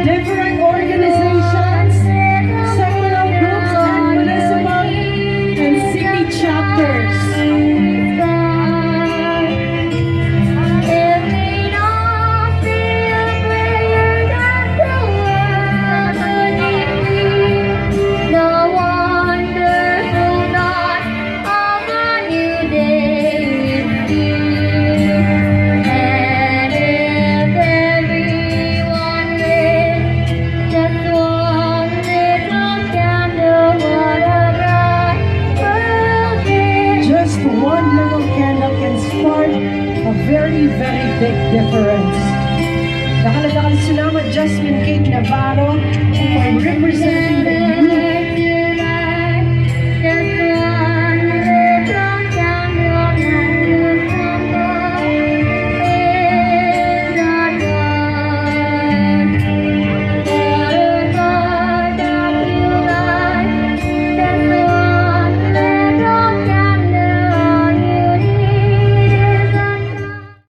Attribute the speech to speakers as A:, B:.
A: different organizations, sectoral groups, and municipal and city chapters. Just one little candle can spark a very, very big difference. Dakilang salamat Jasmine Kate Navarro for representing